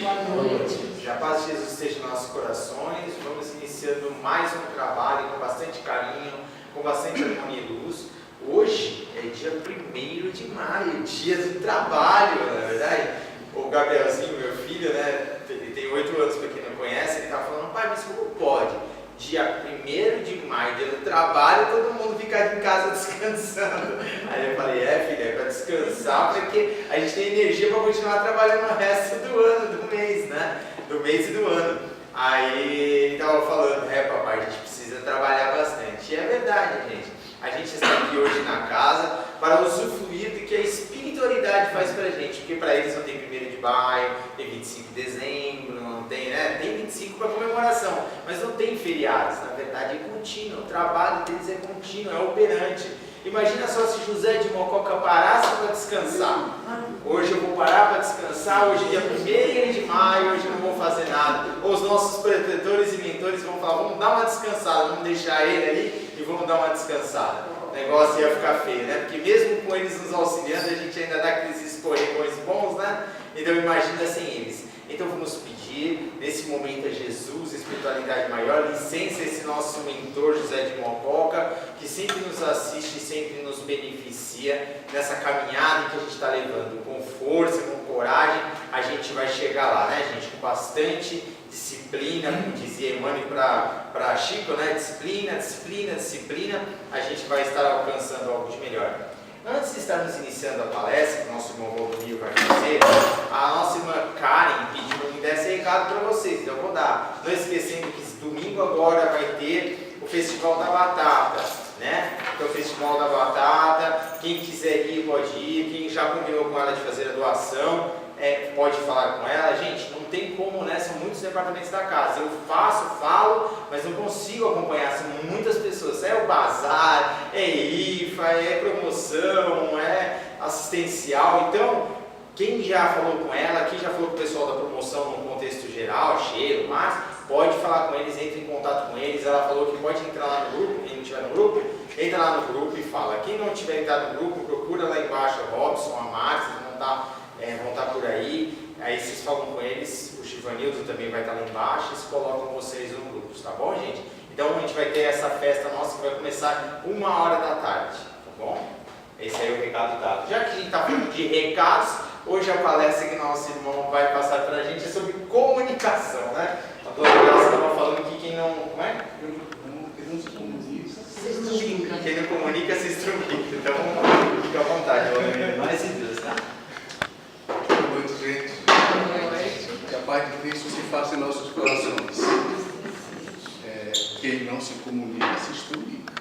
Boa noite. Já a paz de Jesus esteja em nossos corações. Vamos iniciando mais um trabalho com bastante carinho, com bastante harmonia e luz. Hoje é dia 1º de maio, dia do trabalho, na verdade. O Gabrielzinho, meu filho, né, ele tem 8 anos, para quem não conhece, ele estava falando: pai, mas como pode? Dia 1º de maio, dia do trabalho, todo mundo ficar em casa descansando. Aí eu falei: filho, é para descansar, porque a gente tem energia para continuar trabalhando o resto do ano, do mês, né? Do mês e do ano. Aí ele estava falando: papai, a gente precisa trabalhar bastante. E é verdade, gente. A gente está aqui hoje na casa para usufruir do que a espiritualidade faz para a gente, porque para eles não tem 1º de maio, tem 25 de dezembro, não tem, né? Tem 25 para comemoração, mas não tem feriados. Na verdade é contínuo, o trabalho deles é contínuo, é operante. Imagina só se José de Mococa parasse para descansar. Hoje eu vou parar para descansar, hoje é dia 1º de maio, hoje eu não vou fazer nada. Ou os nossos protetores e mentores vão falar: vamos dar uma descansada, vamos deixar ele ali e vamos dar uma descansada. O negócio ia ficar feio, né? Porque mesmo com eles nos auxiliando, a gente ainda dá aqueles escorregões bons, né? Então imagina sem eles. Então vamos pedir, nesse momento, a Jesus, espiritualidade maior, licença esse nosso mentor José de Mococa, que sempre nos assiste, sempre nos beneficia nessa caminhada que a gente está levando, com força, com coragem. A gente vai chegar lá, né, gente? Com bastante disciplina, como dizia Emmanuel para Chico, né? Disciplina, disciplina, disciplina, a gente vai estar alcançando algo de melhor. Antes de estarmos iniciando a palestra, que o nosso irmão Valdomiro vai fazer, a nossa irmã Karen pediu que desse recado para vocês, então eu vou dar. Não esquecendo que domingo agora vai ter o Festival da Batata, né? Então, o Festival da Batata, quem quiser ir pode ir, quem já combinou com ela de fazer a doação, pode falar com ela. Gente, não tem como, né? São muitos departamentos da casa. Eu falo, mas não consigo acompanhar. São muitas pessoas. É o bazar, é IFA, é promoção, é assistencial. Então, quem já falou com ela, quem já falou com o pessoal da promoção no contexto geral, Cheiro, Márcio, pode falar com eles, entre em contato com eles. Ela falou que pode entrar lá no grupo. Quem não estiver no grupo, entra lá no grupo e fala. Quem não tiver entrado no grupo, procura lá embaixo a Robson, a Márcia, vão estar por aí. Aí vocês falam com eles, o Givanildo também vai estar lá embaixo, eles colocam vocês no grupo, tá bom, gente? Então a gente vai ter essa festa nossa que vai começar 1h da tarde, tá bom? Esse aí é o recado dado. Já que a gente está falando de recados, hoje a palestra que nosso irmão vai passar para a gente é sobre comunicação, né? A doutora Graça estava falando que quem não... Como é? Quem não se comunica. Quem não comunica se estrupica. Então, fica à vontade, mais em Deus, tá? Boa noite, gente. Que a paz de Cristo se faça em nossos corações. Quem não se comunica se estrupica.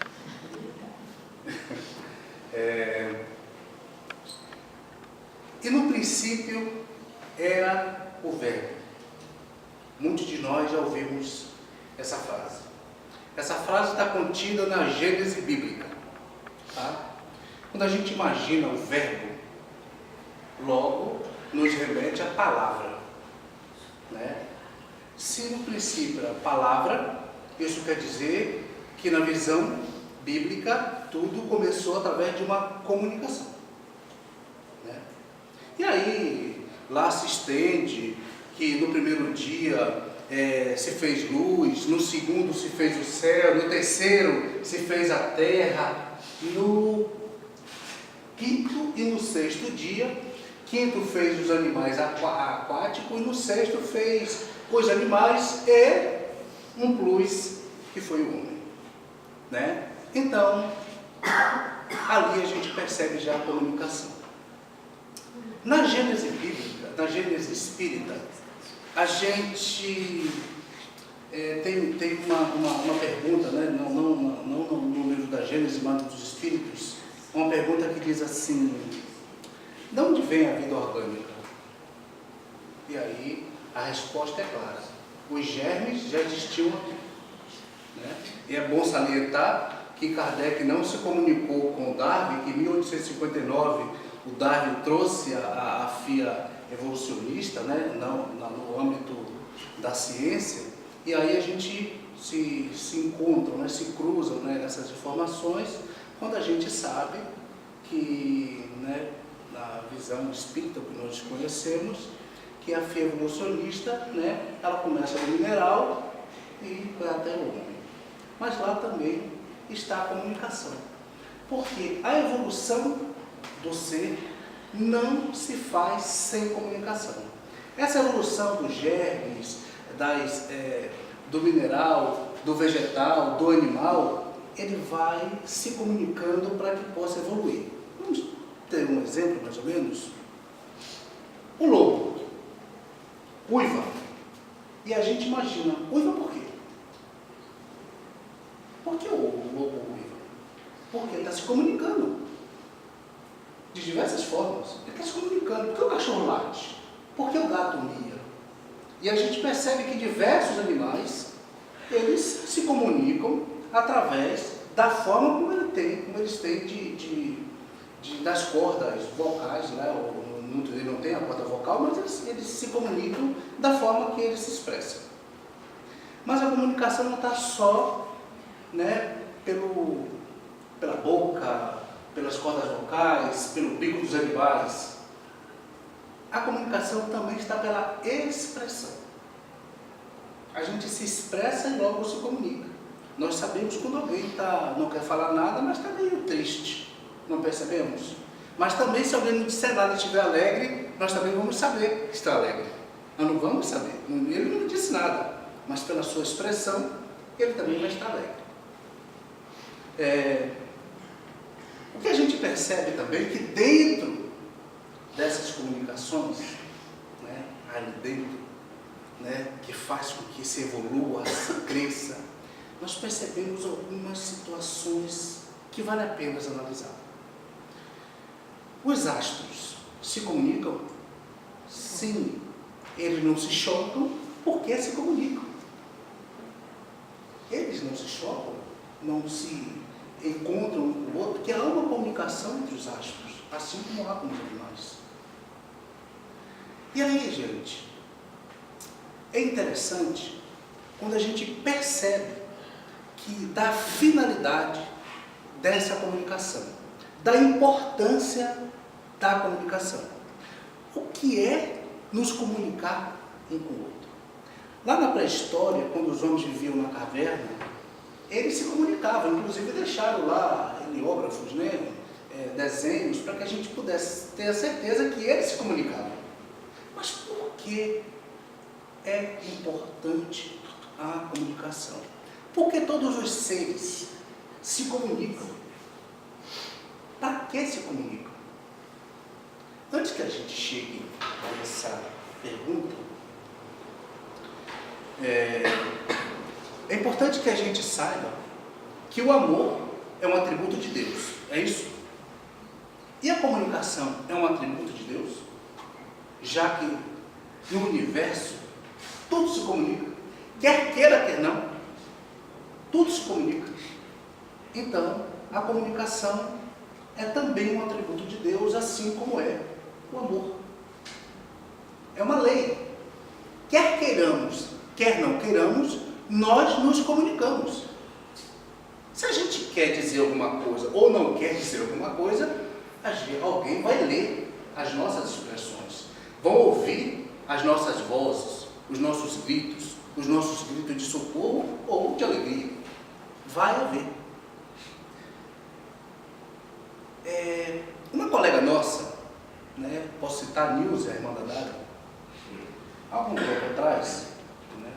E no princípio era o Verbo. Muitos de nós já ouvimos essa frase. Essa frase está contida na Gênese bíblica. Tá? Quando a gente imagina o Verbo, logo nos remete à palavra. Né? Se no princípio era palavra, isso quer dizer que na visão bíblica tudo começou através de uma comunicação. Né? E aí, lá se estende que no primeiro dia se fez luz, no segundo se fez o céu, no terceiro se fez a terra, no quinto e no sexto dia, quinto fez os animais aquáticos e no sexto fez os animais e um plus que foi o homem. Né? Então, ali a gente percebe já a comunicação. Na Gênese bíblica, na Gênese espírita, a gente tem uma pergunta, né? não no livro da Gênese, mas dos Espíritos, uma pergunta que diz assim: de onde vem a vida orgânica? E aí a resposta é clara: os germes já existiam aqui. Né? E é bom salientar que Kardec não se comunicou com Darwin, que em 1859 o Darwin trouxe a FIA evolucionista, né, no âmbito da ciência, e aí a gente se encontram, né, se cruzam, né, essas informações, quando a gente sabe que, né, na visão espírita que nós conhecemos, que é a fia evolucionista, né? Ela começa do mineral e vai até o homem. Mas lá também está a comunicação. Porque a evolução do ser não se faz sem comunicação. Essa evolução dos germes, do mineral, do vegetal, do animal, ele vai se comunicando para que possa evoluir. Vamos ter um exemplo, mais ou menos. O lobo uiva. E a gente imagina, uiva por quê? Por que o lobo uiva? Porque ele está se comunicando. De diversas formas. Ele está se comunicando. Por que o cachorro late? Por que o gato mia? E a gente percebe que diversos animais, eles se comunicam através da forma como eles têm das cordas vocais, né? Ele não tem a corda vocal, mas eles se comunicam da forma que eles se expressam. Mas a comunicação não está só, né, pela boca, pelas cordas vocais, pelo bico dos animais. A comunicação também está pela expressão. A gente se expressa e logo se comunica. Nós sabemos quando alguém não quer falar nada, mas está meio triste. Não percebemos? Mas também, se alguém não disser nada e estiver alegre, nós também vamos saber que está alegre. Nós não vamos saber. Ele não disse nada, mas pela sua expressão, ele também vai estar alegre. O que a gente percebe também é que dentro dessas comunicações, né, ali dentro, né, que faz com que se evolua, se cresça, nós percebemos algumas situações que vale a pena analisar. Os astros se comunicam? Sim. Eles não se chocam porque se comunicam. Eles não se chocam, não se encontram um com o outro, porque há uma comunicação entre os astros, assim como há com os animais. E aí, gente, é interessante quando a gente percebe que da finalidade dessa comunicação, da importância da comunicação. O que é nos comunicar um com o outro? Lá na pré-história, quando os homens viviam na caverna, eles se comunicavam, inclusive deixaram lá heliógrafos, né, desenhos, para que a gente pudesse ter a certeza que eles se comunicavam. Mas por que é importante a comunicação? Porque todos os seres se comunicam. Para que se comunicam? Antes que a gente chegue a essa pergunta, é importante que a gente saiba que o amor é um atributo de Deus. É isso? E a comunicação é um atributo de Deus? Já que no universo tudo se comunica. Quer queira, quer não. Tudo se comunica. Então, a comunicação é também um atributo de Deus, assim como é o amor. É uma lei. Quer queiramos, quer não queiramos, nós nos comunicamos. Se a gente quer dizer alguma coisa ou não quer dizer alguma coisa, alguém vai ler as nossas expressões, vão ouvir as nossas vozes, os nossos gritos de socorro ou de alegria. Vai haver. Uma colega nossa, né, posso citar a Nilce, a irmã da Dália, há algum tempo atrás, né,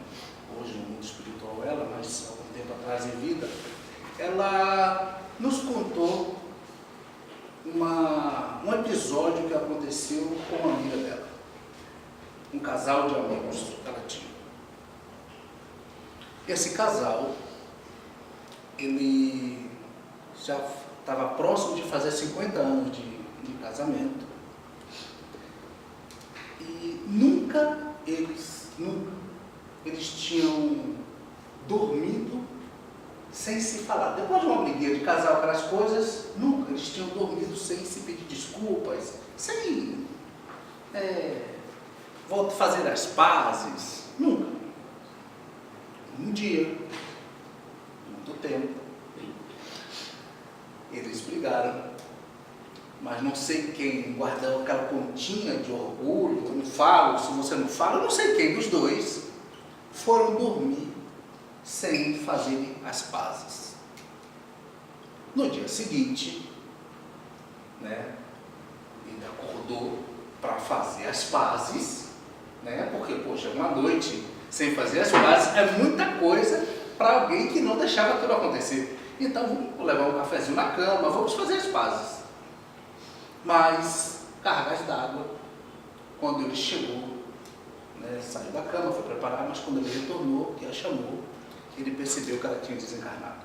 hoje no mundo espiritual ela, mas há algum tempo atrás em vida, ela nos contou um episódio que aconteceu com uma amiga dela, um casal de amigos que ela tinha. Esse casal, ele já estava próximo de fazer 50 anos de casamento e nunca eles tinham dormido sem se falar. Depois de uma briguinha de casal, aquelas coisas, nunca eles tinham dormido sem se pedir desculpas, sem fazer as pazes, nunca. Um dia, muito tempo, eles brigaram mas não sei quem guardou aquela pontinha de orgulho, eu não falo, se você não fala, eu não sei quem dos dois, foram dormir sem fazer as pazes. No dia seguinte, né, ele acordou para fazer as pazes, né, porque, poxa, uma noite sem fazer as pazes é muita coisa para alguém que não deixava aquilo acontecer. Então, vamos levar um cafezinho na cama, vamos fazer as pazes. Mas, cargas d'água, quando ele chegou, né, saiu da cama, foi preparar, mas quando ele retornou, que ela chamou, ele percebeu que ela tinha desencarnado.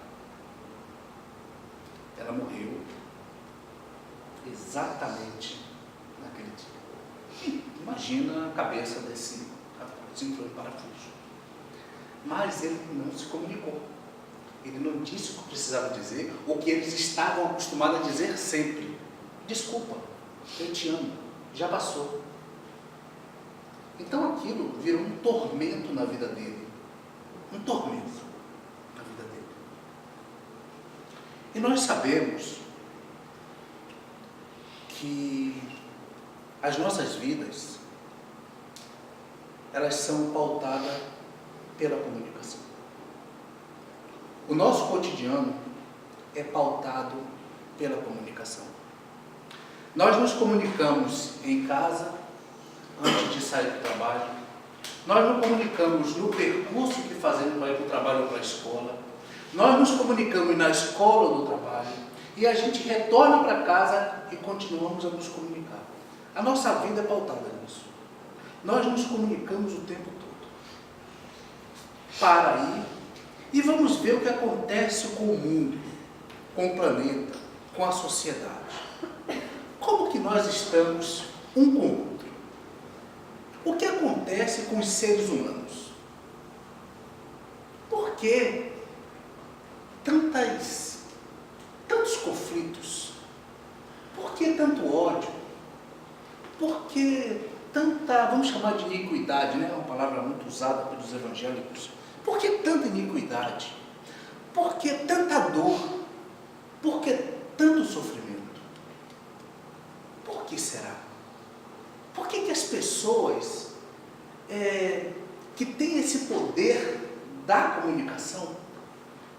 Ela morreu exatamente naquele dia. Imagina a cabeça desse rapaz, entrou em parafuso. Mas ele não se comunicou. Ele não disse o que precisava dizer, o que eles estavam acostumados a dizer sempre. Desculpa, eu te amo, já passou. Então aquilo virou um tormento na vida dele. Um tormento na vida dele. E nós sabemos que as nossas vidas, elas são pautadas pela comunicação. O nosso cotidiano é pautado pela comunicação. Nós nos comunicamos em casa, antes de sair do trabalho. Nós nos comunicamos no percurso que fazemos para ir para o trabalho ou para a escola. Nós nos comunicamos na escola ou no trabalho. E a gente retorna para casa e continuamos a nos comunicar. A nossa vida é pautada nisso. Nós nos comunicamos o tempo todo. Para aí, e vamos ver o que acontece com o mundo, com o planeta, com a sociedade. Como que nós estamos um com o outro? O que acontece com os seres humanos? Por que tantos conflitos? Por que tanto ódio? Por que tanta, vamos chamar de iniquidade, né? É uma palavra muito usada pelos evangélicos. Por que tanta iniquidade? Por que tanta dor? Por que tanto sofrimento? Por que será? Por que as pessoas que têm esse poder da comunicação,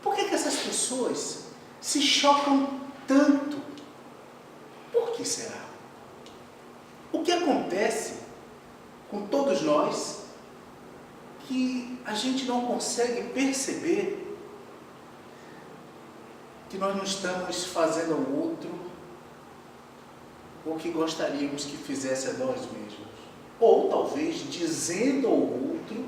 por que essas pessoas se chocam tanto? Por que será? O que acontece com todos nós que a gente não consegue perceber que nós não estamos fazendo ao outro o que gostaríamos que fizesse a nós mesmos? Ou talvez dizendo ao outro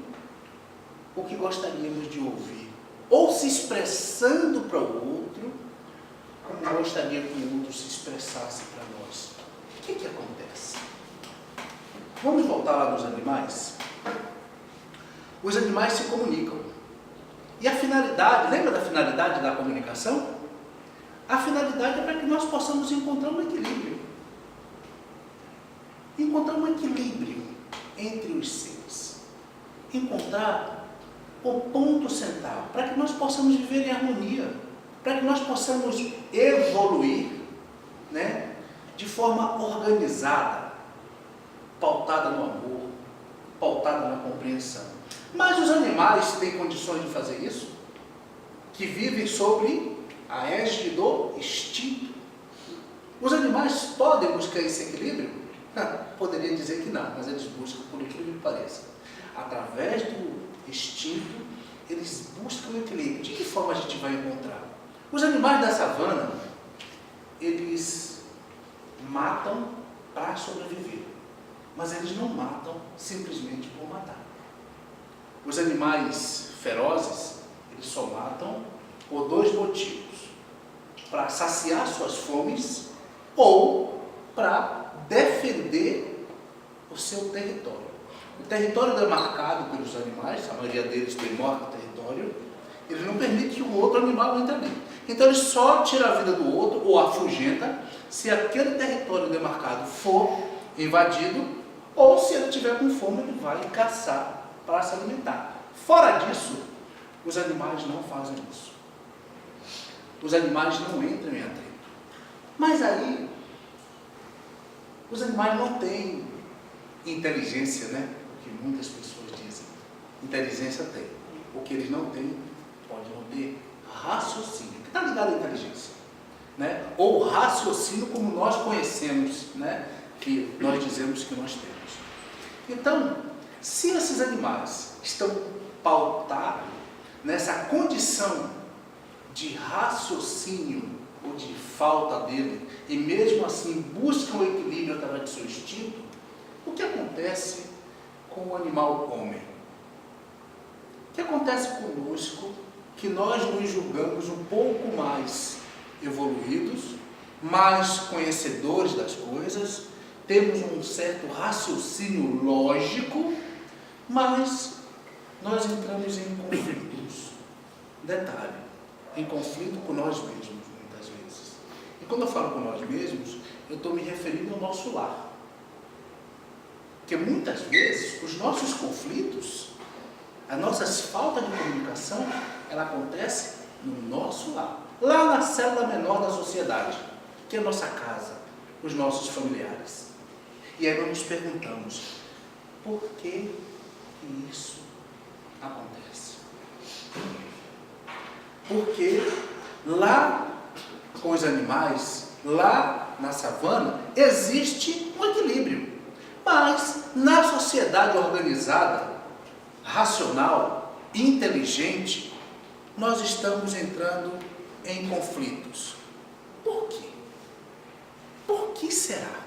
o que gostaríamos de ouvir. Ou se expressando para o outro como gostaria que o outro se expressasse para nós. O que acontece? Vamos voltar lá nos animais? Os animais se comunicam. E a finalidade, lembra da finalidade da comunicação? A finalidade é para que nós possamos encontrar um equilíbrio. Encontrar um equilíbrio entre os seres. Encontrar o ponto central, para que nós possamos viver em harmonia, para que nós possamos evoluir, né, de forma organizada, pautada no amor, pautada na compreensão. Mas os animais têm condições de fazer isso? Que vivem sobre a égide do instinto. Os animais podem buscar esse equilíbrio? Poderia dizer que não, mas eles buscam, por incrível que pareça. Através do instinto, eles buscam o equilíbrio. De que forma a gente vai encontrar? Os animais da savana, eles matam para sobreviver. Mas eles não matam simplesmente por matar. Os animais ferozes, eles só matam por dois motivos. Para saciar suas fomes ou para defender o seu território. O território demarcado pelos animais, a maioria deles demarca o território, eles não permitem que o outro animal entre ali. Então ele só tira a vida do outro ou afugenta se aquele território demarcado for invadido ou se ele tiver com fome, ele vai caçar para se alimentar. Fora disso, os animais não fazem isso. Os animais não entram em atrito. Mas aí, Os animais não têm inteligência, né? O que muitas pessoas dizem. Inteligência tem. O que eles não têm, pode não ter raciocínio. Que está ligado à inteligência, né? Ou raciocínio como nós conhecemos, né? Que nós dizemos que nós temos. Então, se esses animais estão pautados nessa condição de raciocínio ou de falta dele, e mesmo assim buscam o equilíbrio através do seu instinto, o que acontece com o animal homem? O que acontece conosco que nós nos julgamos um pouco mais evoluídos, mais conhecedores das coisas, temos um certo raciocínio lógico, mas nós entramos em conflitos. Detalhe, em conflito com nós mesmos, muitas vezes. E quando eu falo com nós mesmos, eu estou me referindo ao nosso lar. Porque muitas vezes os nossos conflitos, as nossas faltas de comunicação, ela acontece no nosso lar. Lá na célula menor da sociedade, que é a nossa casa, os nossos familiares. E aí nós nos perguntamos, por que isso acontece? Porque lá com os animais, lá na savana, existe um equilíbrio. Mas na sociedade organizada, racional, inteligente, nós estamos entrando em conflitos. Por quê? Por que será?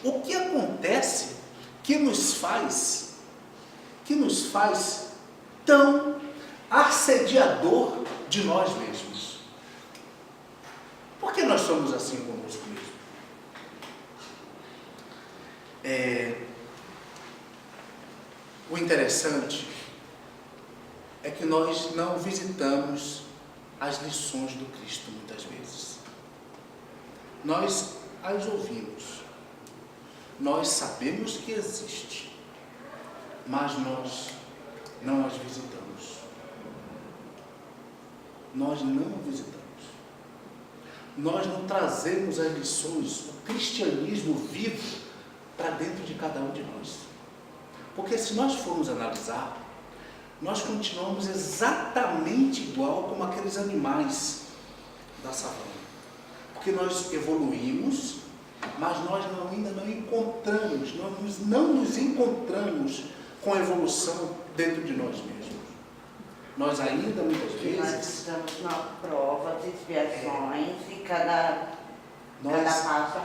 O que acontece que nos faz tão assediador de nós mesmos? Por que nós somos assim conosco mesmo? O interessante é que nós não visitamos as lições do Cristo muitas vezes. Nós as ouvimos, nós sabemos que existe, mas nós não as visitamos. Nós não visitamos. Nós não trazemos as lições, o cristianismo vivo para dentro de cada um de nós. Porque se nós formos analisar, nós continuamos exatamente igual como aqueles animais da savana. Porque nós evoluímos, mas nós ainda não encontramos, nós não nos encontramos com a evolução dentro de nós mesmos. Nós ainda, muitas vezes... Nós estamos na provas, expiações, e cada passo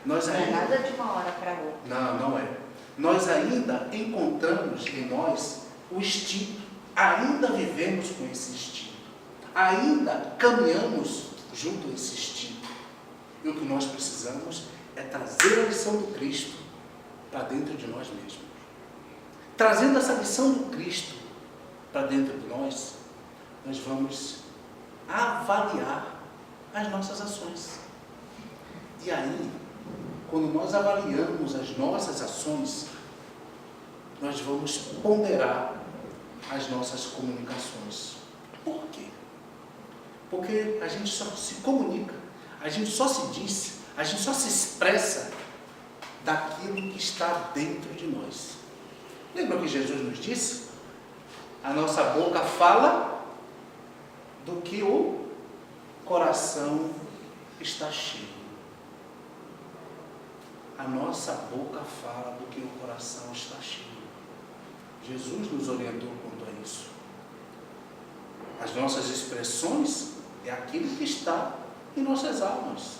nós ainda, não é nada de uma hora para outra. Não é. Nós ainda encontramos em nós o instinto, ainda vivemos com esse instinto, ainda caminhamos junto a esse instinto. E o que nós precisamos é trazer a lição do Cristo para dentro de nós mesmos. Trazendo essa lição do Cristo para dentro de nós, nós vamos avaliar as nossas ações. E aí, quando nós avaliamos as nossas ações, nós vamos ponderar as nossas comunicações. Por quê? Porque a gente só se comunica, a gente só se diz, a gente só se expressa daquilo que está dentro de nós. Lembra o que Jesus nos disse? A nossa boca fala do que o coração está cheio. A nossa boca fala do que o coração está cheio. Jesus nos orientou quanto a isso. As nossas expressões é aquilo que está em nossas almas.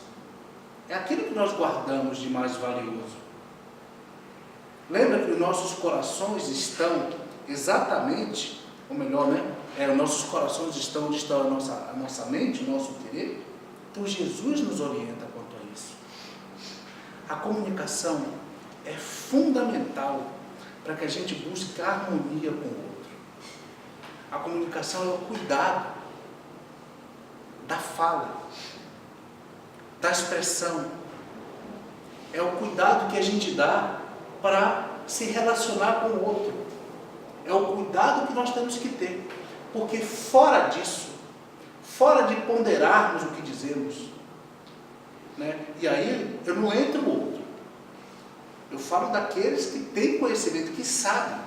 É aquilo que nós guardamos de mais valioso. Lembra que os nossos corações estão exatamente, ou melhor, os nossos corações estão onde está a nossa mente, o nosso querer. Então Jesus nos orienta quanto a isso. A comunicação é fundamental para que a gente busque harmonia com o outro. A comunicação é o cuidado da fala, da expressão. É o cuidado que a gente dá para se relacionar com o outro. É o cuidado que nós temos que ter. Porque fora disso, fora de ponderarmos o que dizemos, e aí eu não entro no outro. Eu falo daqueles que têm conhecimento, que sabem.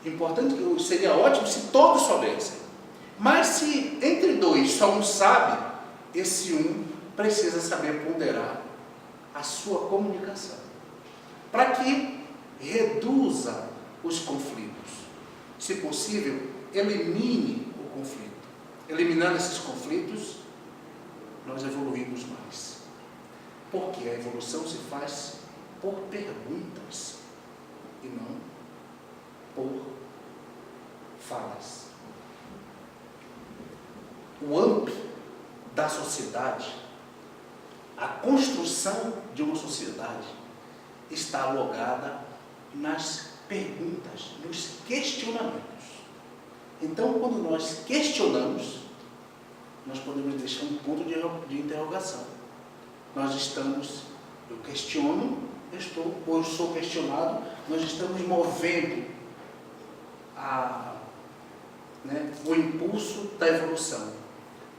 Importante, que seria ótimo se todos soubessem. Mas se entre dois só um sabe, esse um precisa saber ponderar a sua comunicação, para que reduza os conflitos. Se possível, elimine o conflito. Eliminando esses conflitos, nós evoluímos mais. Porque a evolução se faz por perguntas e não por falas. O âmbito da sociedade, a construção de uma sociedade está alogada nas perguntas, nos questionamentos. Então, quando nós questionamos, nós podemos deixar um ponto de interrogação. Nós estamos, eu questiono, eu sou questionado, nós estamos movendo o impulso da evolução.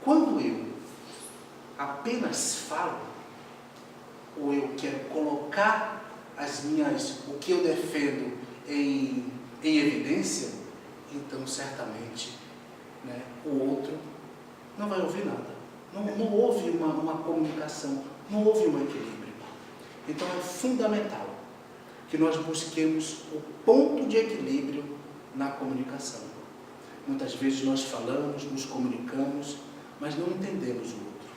Quando eu apenas falo, ou eu quero colocar o que eu defendo em evidência, então certamente o outro não vai ouvir nada. Não houve uma comunicação, não houve um equilíbrio. Então é fundamental que nós busquemos o ponto de equilíbrio na comunicação. Muitas vezes nós falamos, nos comunicamos, mas não entendemos o outro.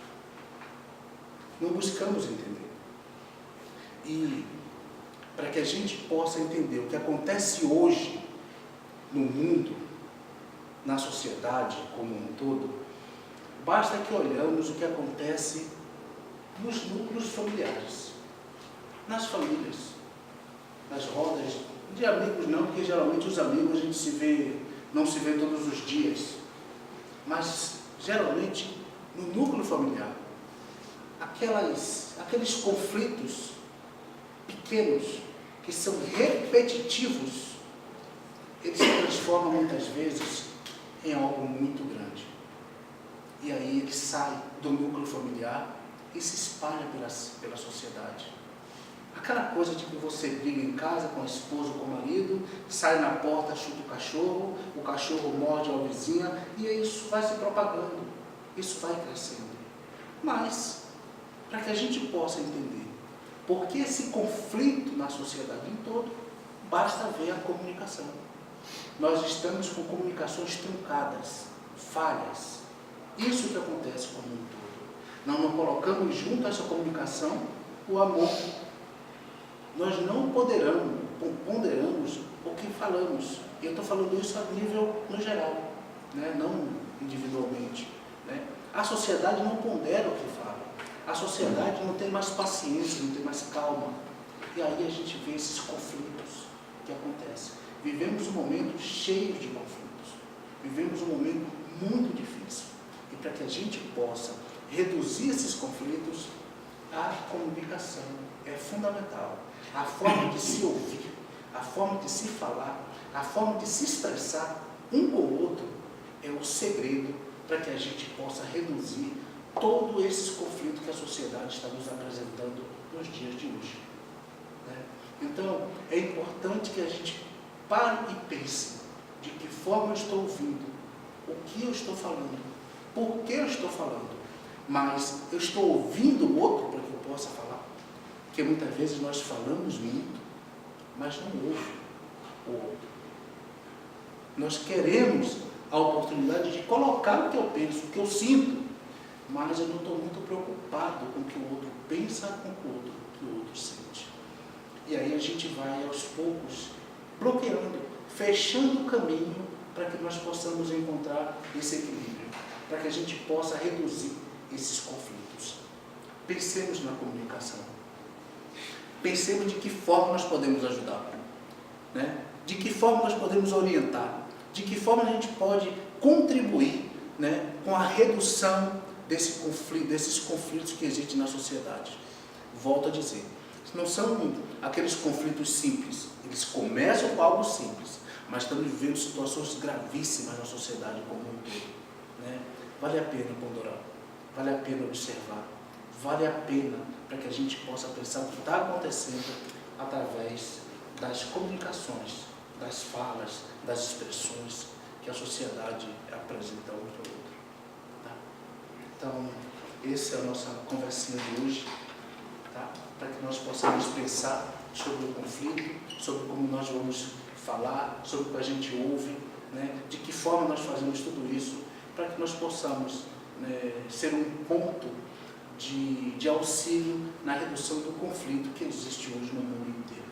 Não buscamos entender. E para que a gente possa entender o que acontece hoje no mundo, na sociedade como um todo, basta que olhamos o que acontece nos núcleos familiares, nas famílias, nas rodas de amigos não, porque geralmente os amigos a gente não se vê todos os dias, mas geralmente no núcleo familiar, aqueles conflitos pequenos que são repetitivos, eles se transformam muitas vezes em algo muito grande. E aí ele sai do núcleo familiar e se espalha pela sociedade. Aquela coisa de que você briga em casa com a esposa ou com o marido, sai na porta, chuta o cachorro morde a vizinha, e isso vai se propagando, isso vai crescendo. Mas, para que a gente possa entender por que esse conflito na sociedade em todo, basta ver a comunicação. Nós estamos com comunicações truncadas, falhas. Isso que acontece com o mundo todo. Nós não colocamos junto a essa comunicação o amor. Nós não ponderamos o que falamos. Eu estou falando isso a nível no geral, não individualmente. A sociedade não pondera o que fala. A sociedade não tem mais paciência, não tem mais calma. E aí a gente vê esses conflitos que acontecem. Vivemos um momento cheio de conflitos. Vivemos um momento muito difícil. E para que a gente possa reduzir esses conflitos, a comunicação é fundamental. A forma de se ouvir, a forma de se falar, a forma de se expressar um com o outro é o segredo para que a gente possa reduzir todos esses conflitos que a sociedade está nos apresentando nos dias de hoje. Então, é importante que a gente pare e pense de que forma eu estou ouvindo, o que eu estou falando, por que eu estou falando, mas eu estou ouvindo o outro para que eu possa falar. Porque muitas vezes nós falamos muito, mas não ouve o outro. Nós queremos a oportunidade de colocar o que eu penso, o que eu sinto, mas eu não estou muito preocupado com o que o outro pensa, com o que o outro sente. E aí a gente vai aos poucos bloqueando, fechando o caminho para que nós possamos encontrar esse equilíbrio, para que a gente possa reduzir esses conflitos. Pensemos na comunicação. Pensemos de que forma nós podemos ajudar, de que forma nós podemos orientar, de que forma a gente pode contribuir com a redução desses conflitos que existem na sociedade. Volto a dizer, não são aqueles conflitos simples, eles começam com algo simples, mas estamos vivendo situações gravíssimas na sociedade como um todo. Vale a pena ponderar, vale a pena observar, vale a pena para que a gente possa pensar o que está acontecendo através das comunicações, das falas, das expressões que a sociedade apresenta um para o outro. Tá? Então, essa é a nossa conversinha de hoje, tá? Para que nós possamos pensar sobre o conflito, sobre como nós vamos falar, sobre o que a gente ouve, né? De que forma nós fazemos tudo isso, para que nós possamos, né, ser um ponto de auxílio na redução do conflito que existe hoje no mundo inteiro.